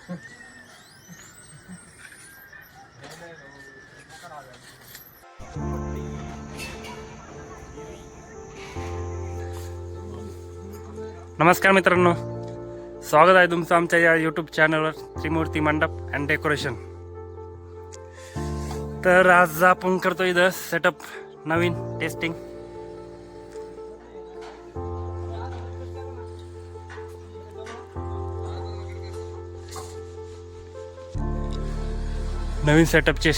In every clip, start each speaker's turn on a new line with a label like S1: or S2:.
S1: नमस्कार मित्रांनो, स्वागत आहे तुमचं आमच्या या यूट्यूब चॅनलवर त्रिमूर्ती मंडप अँड डेकोरेशन. तर आज आपण करतो इथं सेटअप नवीन टेस्टिंग. नवीन सेटअपची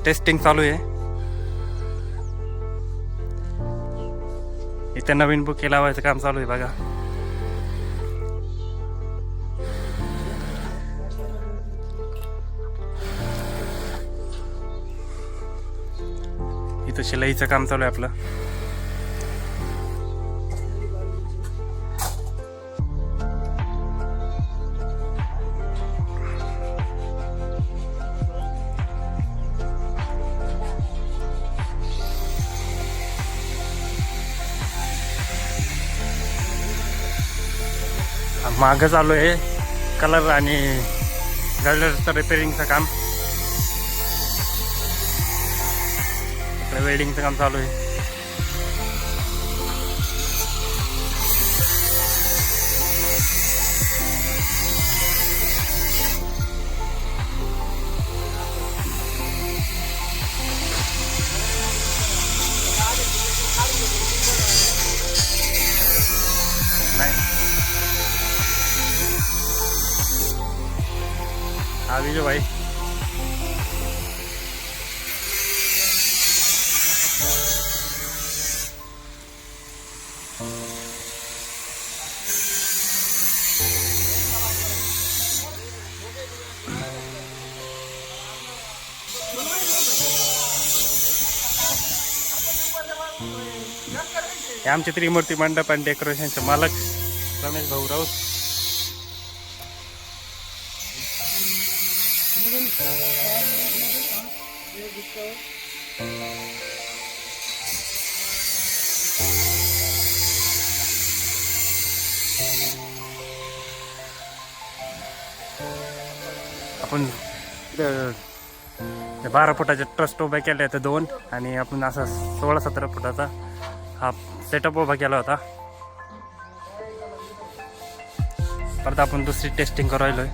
S1: टेस्टिंग चालू आहे. इथे नवीन बुके लावायचं काम चालू आहे बघा. इथं शिलाईचं काम चालू आहे आपलं. मागं चालू आहे कलर आणि गडरचं रिपेअरिंगचं काम. वेल्डिंगचं काम चालू आहे. हा विजय भाई हे आमचे त्रिमूर्ती मंडप आणि डेकोरेशनचे मालक रमेश भाऊ राऊत. आपण 12 फुटाचे ट्रस्ट उभे केले होते 2 आणि आपण असा 16-17 फुटाचा हा सेटअप उभा केला होता. परत आपण दुसरी टेस्टिंग करायलोय.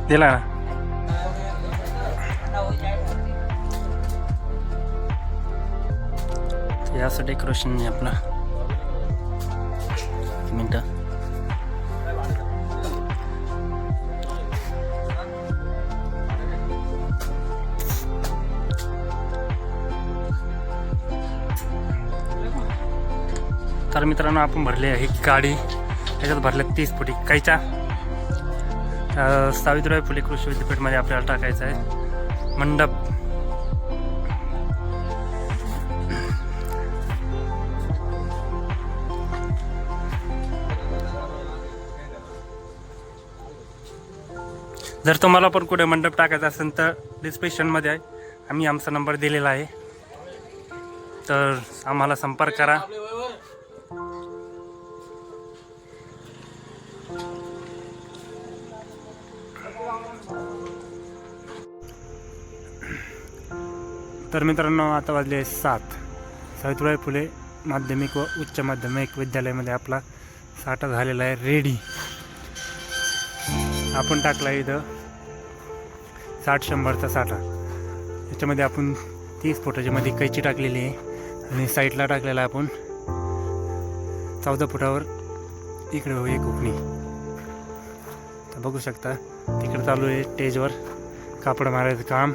S1: दिला ना. हे असं डेकोरेशन आहे आपलं. मिनटं तर मित्रांनो, आपण भरली आहे गाडी. त्याच्यात भरल्या 30 फुटी कायच्या सावित्रीबाई फुले कृषी विद्यापीठमध्ये आपल्याला टाकायचं आहे मंडप. जर तुम्हाला पण कुठे मंडप टाकायचा असेल तर डिस्क्रिप्शनमध्ये आहे, आम्ही आमचा नंबर दिलेला आहे, तर आम्हाला संपर्क करा. तर मित्रांनो, आता वाजले 7. सावित्रीबाई फुले माध्यमिक व उच्च माध्यमिक विद्यालयामध्ये आपला साठा झालेला आहे रेडी. आपण टाकला इथं 60-100चा साठा. याच्यामध्ये आपण 30 फुटाच्या मध्ये कैची टाकलेली आहे आणि साईडला टाकलेला आपण 14 फुटावर इकडे एक उकणी. तर बघू शकता तिकडे चालू आहे स्टेजवर कापड मारायचं काम,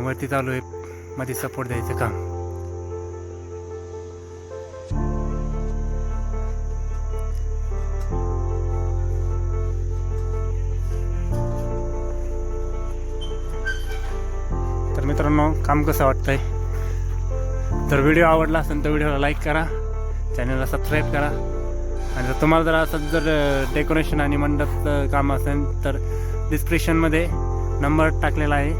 S1: वरती चालू आहे मध्ये सपोर्ट द्यायचं काम. मित्रांनो काम कसं वाटतंय. जर व्हिडिओ आवडला असेल तर व्हिडिओला लाईक करा, चॅनलला सबस्क्राईब करा. आणि जर तुम्हाला जर असं जर डेकोरेशन आणि मंडप काम असेल तर डिस्क्रिप्शनमध्ये नंबर टाकलेला आहे,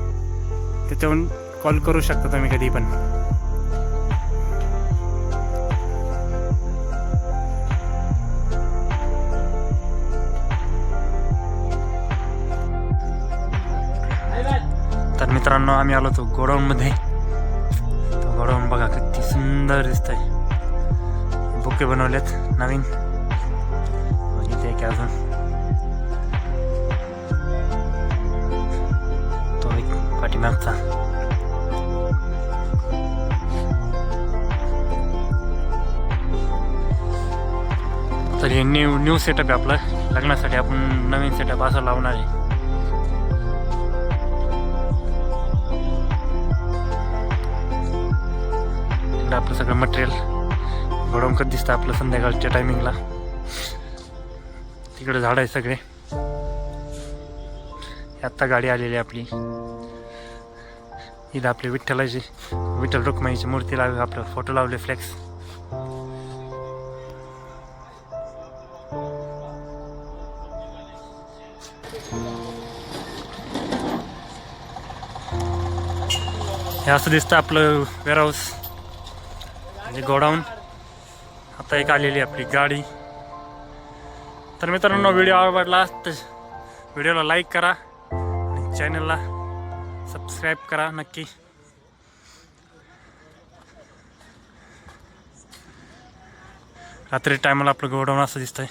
S1: त्याच्यावरून कॉल करू शकता तुम्ही कधी पण. तर मित्रांनो आम्ही आलो होतो गोडाऊनमध्ये. तो गोडाऊन बघा किती सुंदर दिसतंय. बुके बनवलेत नवीन. इथे की अजून तो एक पाठीमागचा. तर हे न्यू सेटअप आहे आपलं. लग्नासाठी आपण नवीन सेटअप असं लावणार आहे. आपलं सगळं मटेरियल गोडाऊन कधी दिसतं आपलं संध्याकाळच्या टायमिंगला. तिकडे झाड आहे सगळे. आत्ता गाडी आलेली आपली. इथं आपली विठ्ठल रुक्माईची मूर्ती लावली, आपलं फोटो लावले फ्लेक्स. हे असं दिसतं आपलं वेअरहाऊस म्हणजे गोडाऊन. आता एक आलेली आपली गाडी. तर मित्रांनो व्हिडिओ आवडला तर व्हिडिओला लाईक करा आणि चॅनलला सबस्क्राईब करा नक्की. रात्री टायमाला आपलं गोडाऊन असं दिसतंय.